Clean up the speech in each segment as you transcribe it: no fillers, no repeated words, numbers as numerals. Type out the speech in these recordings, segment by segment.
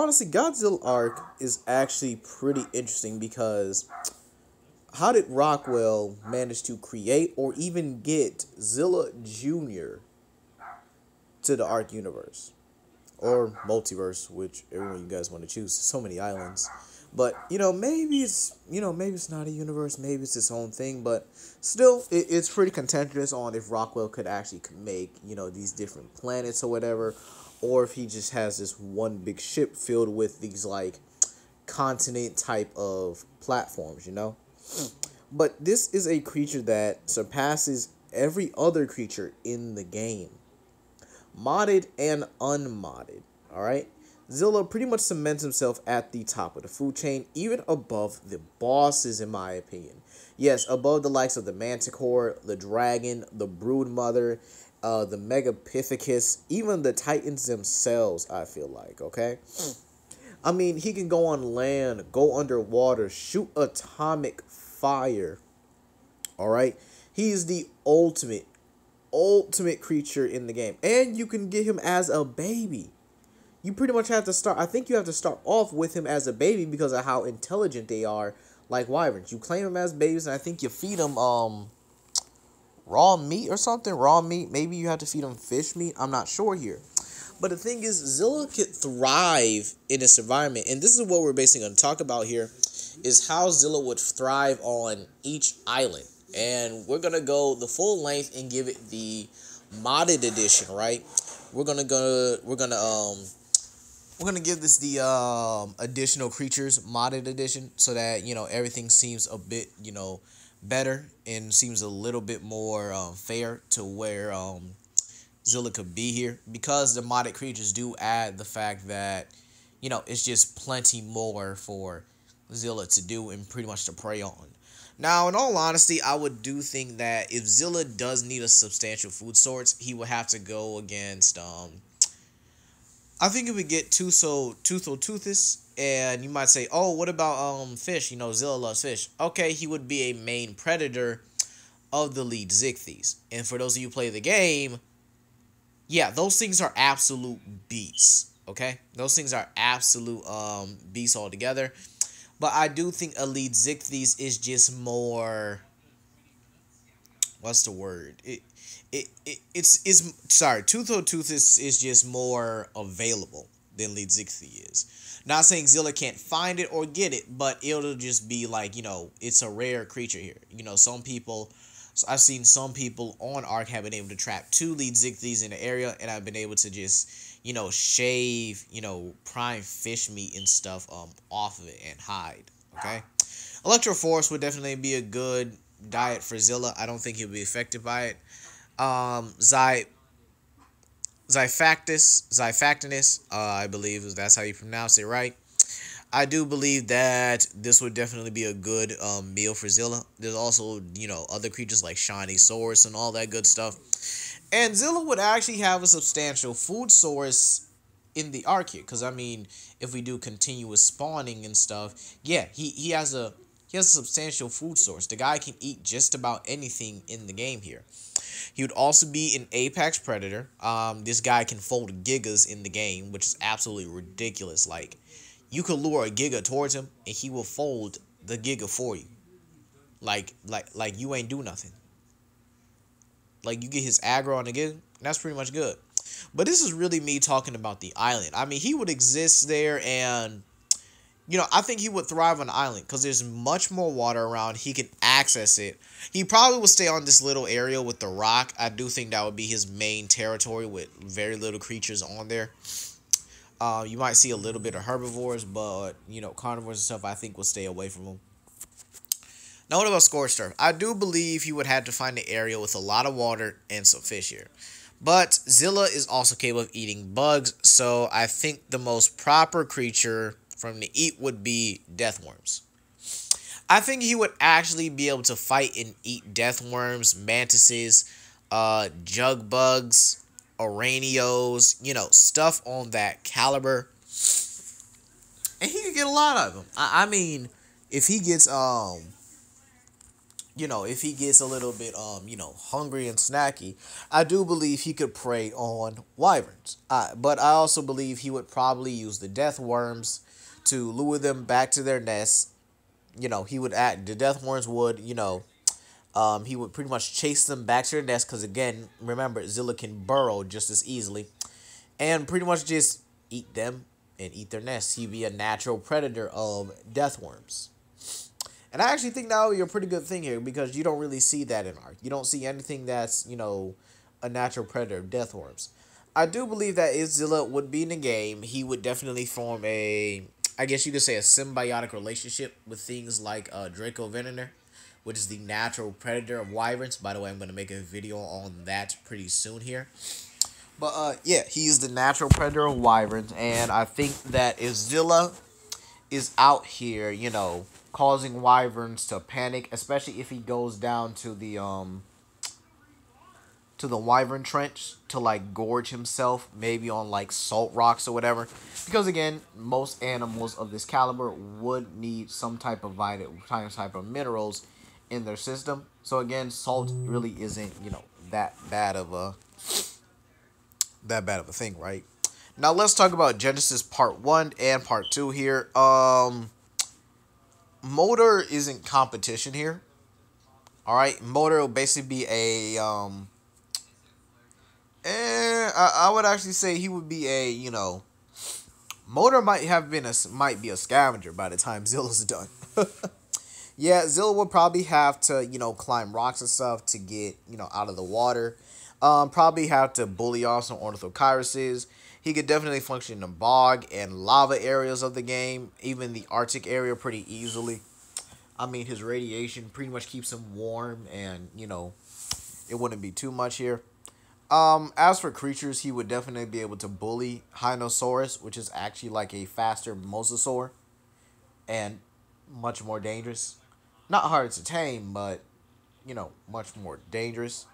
honestly, Godzilla arc is actually pretty interesting because how did Rockwell manage to create or even get Zilla Jr. to the arc universe? Or multiverse, whichever one you guys want to choose. So many islands. But, maybe it's not a universe, maybe it's its own thing, but still, it's pretty contentious on if Rockwell could actually make, these different planets or whatever, or if he just has this one big ship filled with these, like, continent type of platforms. But this is a creature that surpasses every other creature in the game, modded and unmodded. All right, Zilla pretty much cements himself at the top of the food chain, even above the bosses, in my opinion. Yes, above the likes of the Manticore, the Dragon, the Brood Mother, the Megapithecus, even the Titans themselves, I feel like, okay? I mean, he can go on land, go underwater, shoot atomic fire, all right? He is the ultimate creature in the game, and you can get him as a baby. You pretty much have to start, I think you have to start off with him as a baby because of how intelligent they are, like wyverns. You claim them as babies, and I think you feed them raw meat or something. Raw meat. Maybe you have to feed them fish meat. I'm not sure here. But the thing is, Zilla could thrive in this environment, and this is what we're basically going to talk about here, is how Zilla would thrive on each island. And we're going to go the full length and give it the modded edition, right? We're going to give this the additional creatures modded edition so that, everything seems a bit, better and seems a little bit more fair to where Zilla could be here, because the modded creatures do add the fact that, it's just plenty more for Zilla to do and pretty much to prey on. Now, in all honesty, I would do think that if Zilla does need a substantial food source, he would have to go against, I think if we get Toothless, and you might say, oh, what about fish? Zilla loves fish. Okay, he would be a main predator of the lead Zichthies. And for those of you who play the game, yeah, those things are absolute beasts. Okay? Those things are absolute beasts altogether. But I do think Elite Zichthies is just more, what's the word? Toothless is just more available than Elite Zichthy is. Not saying Zilla can't find it or get it, but it'll just be like, it's a rare creature here. I've seen some people on Ark have been able to trap 2 lead Zichthies in the area, and I've been able to just, shave, prime fish meat and stuff off of it and hide, okay? Electro Force would definitely be a good diet for Zilla. I don't think he'll be affected by it. Zyphactinus, I believe that's how you pronounce it, right? I do believe that this would definitely be a good meal for Zilla. There's also, other creatures like Shiny Source and all that good stuff. And Zilla would actually have a substantial food source in the Ark here. Because, I mean, if we do continuous spawning and stuff, yeah, he has a substantial food source. The guy can eat just about anything in the game here. He would also be an apex predator. This guy can fold gigas in the game, which is absolutely ridiculous. Like, you could lure a giga towards him, and he will fold the giga for you. Like you ain't do nothing. Like, you get his aggro on the giga, and that's pretty much good. But this is really me talking about the island. I mean, he would exist there, and, I think he would thrive on the island, because there's much more water around. He can access it. He probably would stay on this little area with the rock. I do think that would be his main territory with very little creatures on there. You might see a little bit of herbivores, but, carnivores and stuff, I think will stay away from them. Now, what about Scorched Earth? I do believe he would have to find an area with a lot of water and some fish here. But Zilla is also capable of eating bugs, so I think the most proper creature from the eat would be deathworms. I think he would actually be able to fight and eat deathworms, mantises, jug bugs, Oranios, stuff on that caliber. And he could get a lot of them. I mean, if he gets, if he gets a little bit hungry and snacky, I do believe he could prey on wyverns. But I also believe he would probably use the death worms to lure them back to their nests. He would act the death worms would, he would pretty much chase them back to their nest because again, remember Zilla can burrow just as easily and pretty much just eat them and eat their nests. He'd be a natural predator of death worms. And I actually think that would be a pretty good thing here because you don't really see that in art. You don't see anything that's, a natural predator of death worms. I do believe that if Zilla would be in the game, he would definitely form I guess you could say a symbiotic relationship with things like Draco Venator, which is the natural predator of wyverns. By the way, I'm going to make a video on that pretty soon here. But yeah, he's the natural predator of wyverns, and I think that if Zilla is out here, causing wyverns to panic, especially if he goes down to the wyvern trench to like gorge himself, maybe on like salt rocks or whatever. Because again, most animals of this caliber would need some type of minerals in their system. So again, salt really isn't, that bad of a thing, right? Now let's talk about Genesis Part 1 and Part 2 here. Motor isn't competition here. Alright, Motor will basically be I would actually say he would be Motor might be a scavenger by the time Zilla's done. Yeah, Zilla would probably have to, climb rocks and stuff to get, out of the water. Probably have to bully off some ornithochiruses. He could definitely function in the bog and lava areas of the game, even the Arctic area pretty easily. I mean, his radiation pretty much keeps him warm and, it wouldn't be too much here. As for creatures, he would definitely be able to bully Hinosaurus, which is actually like a faster mosasaur and much more dangerous. Not hard to tame, but, much more dangerous.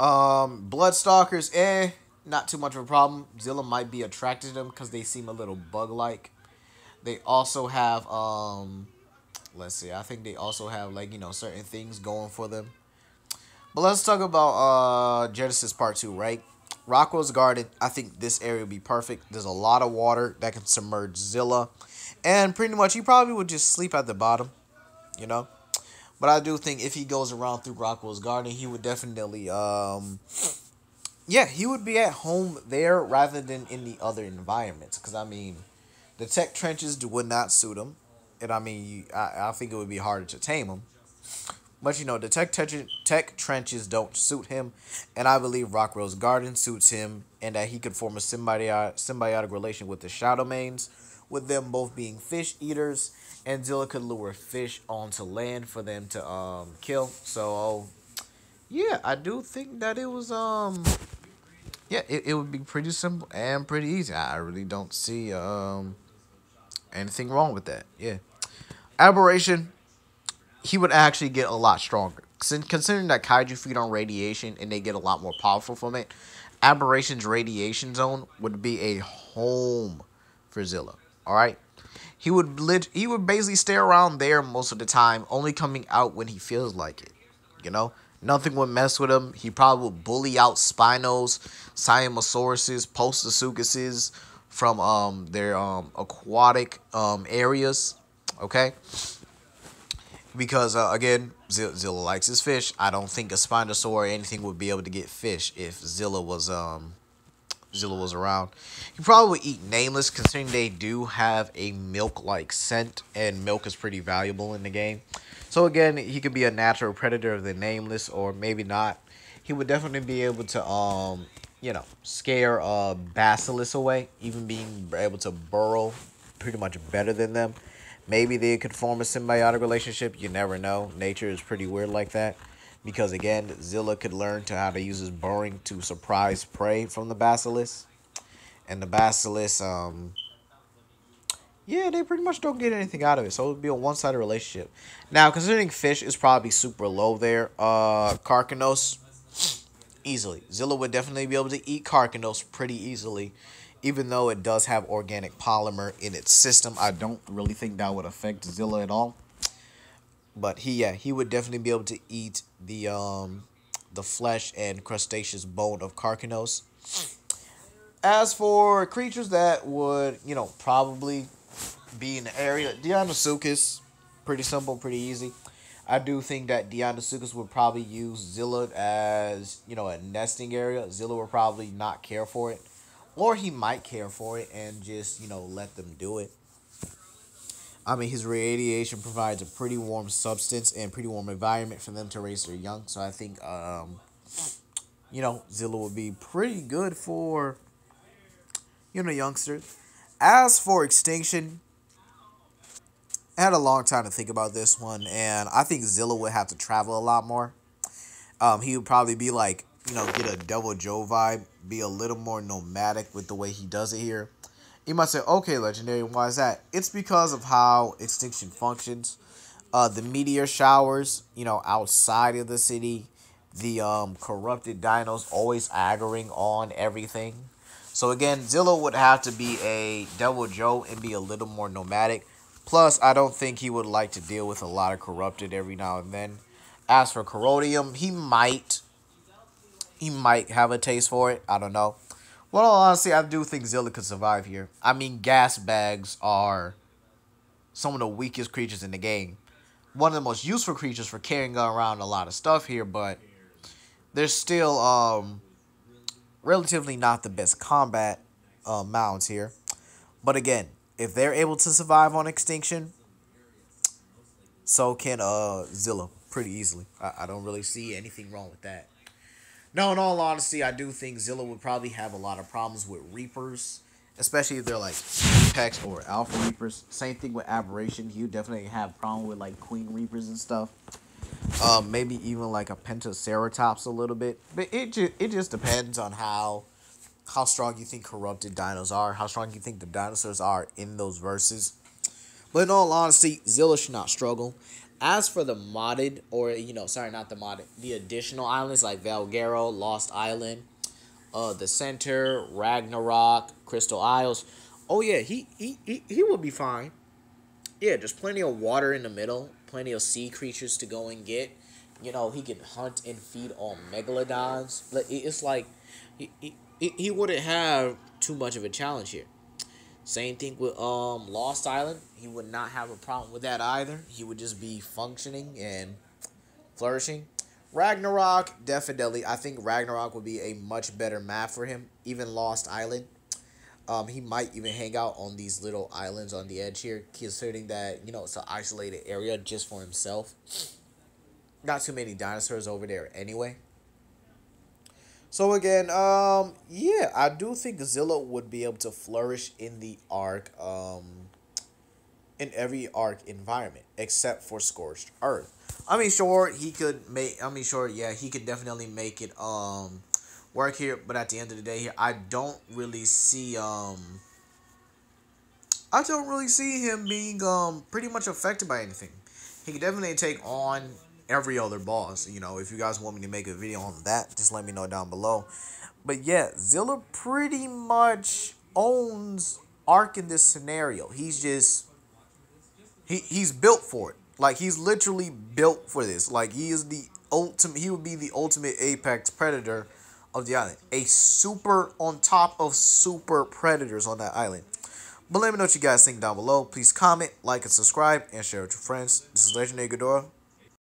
Bloodstalkers, not too much of a problem. Zilla might be attracted to them because they seem a little bug-like. They also have, let's see, I think they also have, certain things going for them. But let's talk about Genesis Part 2, right? Rockwell's Garden, I think this area would be perfect. There's a lot of water that can submerge Zilla. And pretty much, he probably would just sleep at the bottom, But I do think if he goes around through Rockwell's Garden, he would definitely, he would be at home there rather than in the other environments. Because, I mean, the tech trenches would not suit him. And, I mean, I think it would be harder to tame him. But, the tech trenches don't suit him. And I believe Rockwell's Garden suits him. And that he could form a symbiotic relation with the Shadowmanes, with them both being fish eaters. And Zilla could lure fish onto land for them to kill. So, yeah, I do think that it was, it would be pretty simple and pretty easy. I really don't see anything wrong with that. Yeah. Aberration, he would actually get a lot stronger. Considering that kaiju feed on radiation and they get a lot more powerful from it, Aberration's radiation zone would be a home for Zilla. Alright? He would basically stay around there most of the time, only coming out when he feels like it. Nothing would mess with him. He probably would bully out Spinos, Siamosauruses, Postosuchuses from their aquatic areas. Okay? Because, again, Zilla likes his fish. I don't think a Spinosaur or anything would be able to get fish if Zilla was around. He probably would eat Nameless, considering they do have a milk-like scent, and milk is pretty valuable in the game. So again, he could be a natural predator of the Nameless, or maybe not. He would definitely be able to, scare Basilisks away, even being able to burrow pretty much better than them. Maybe they could form a symbiotic relationship. You never know. Nature is pretty weird like that. Because, again, Zilla could learn how to use his burrowing to surprise prey from the Basilisk. And the Basilisk, they pretty much don't get anything out of it. So it would be a one-sided relationship. Now, considering fish is probably super low there, Carcanos, easily. Zilla would definitely be able to eat Carcanos pretty easily. Even though it does have organic polymer in its system, I don't really think that would affect Zilla at all. But he would definitely be able to eat the flesh and crustaceous bone of Carcanos. As for creatures that would, probably be in the area, Deinosuchus, pretty simple, pretty easy. I do think that Deinosuchus would probably use Zilla as, a nesting area. Zilla would probably not care for it. Or he might care for it and just, let them do it. I mean, his radiation provides a pretty warm substance and pretty warm environment for them to raise their young. So I think, Zilla would be pretty good for, youngsters. As for extinction, I had a long time to think about this one, and I think Zilla would have to travel a lot more. He would probably be like, get a Devil Joe vibe, be a little more nomadic with the way he does it here. You might say, okay, Legendary, why is that? It's because of how extinction functions. The meteor showers, outside of the city, the corrupted dinos always aggroing on everything. So again, Zilla would have to be a Devil Joe and be a little more nomadic. Plus, I don't think he would like to deal with a lot of corrupted every now and then. As for Corrodium, he might have a taste for it. I don't know. Well, honestly, I do think Zilla could survive here. I mean, gas bags are some of the weakest creatures in the game. One of the most useful creatures for carrying around a lot of stuff here, but they're still relatively not the best combat mounts here. But again, if they're able to survive on extinction, so can Zilla pretty easily. I don't really see anything wrong with that. No, in all honesty, I do think Zilla would probably have a lot of problems with Reapers, especially if they're like Apex or Alpha Reapers. Same thing with Aberration. You definitely have problem with like Queen Reapers and stuff. Maybe even like a Pentaceratops a little bit, but it just depends on how strong you think corrupted dinos are, how strong you think the dinosaurs are in those verses. But in all honesty, Zilla should not struggle. As for the modded, or sorry, not the modded, the additional islands like Valguero, Lost Island, the Center, Ragnarok, Crystal Isles. Oh yeah, he would be fine. Yeah, there's plenty of water in the middle, plenty of sea creatures to go and get. He can hunt and feed on megalodons. But it's like he wouldn't have too much of a challenge here. Same thing with Lost Island. He would not have a problem with that either. He would just be functioning and flourishing. Ragnarok, definitely. I think Ragnarok would be a much better map for him. Even Lost Island. He might even hang out on these little islands on the edge here, considering that, it's an isolated area just for himself. Not too many dinosaurs over there anyway. So again, yeah, I do think Zilla would be able to flourish in the Ark, in every Ark environment, except for Scorched Earth. I mean, sure, he could make, I mean, sure, yeah, he could definitely make it, work here, but at the end of the day here, I don't really see him being, pretty much affected by anything. He could definitely take on every other boss. If you guys want me to make a video on that, just let me know down below. But yeah, Zilla pretty much owns Ark in this scenario. He's built for it. Like, he's literally built for this. Like, he would be the ultimate apex predator of the island. A super on top of super predators on that island. But let me know what you guys think down below. Please comment, like, and subscribe, and share with your friends. This is Legendary Ghidorah.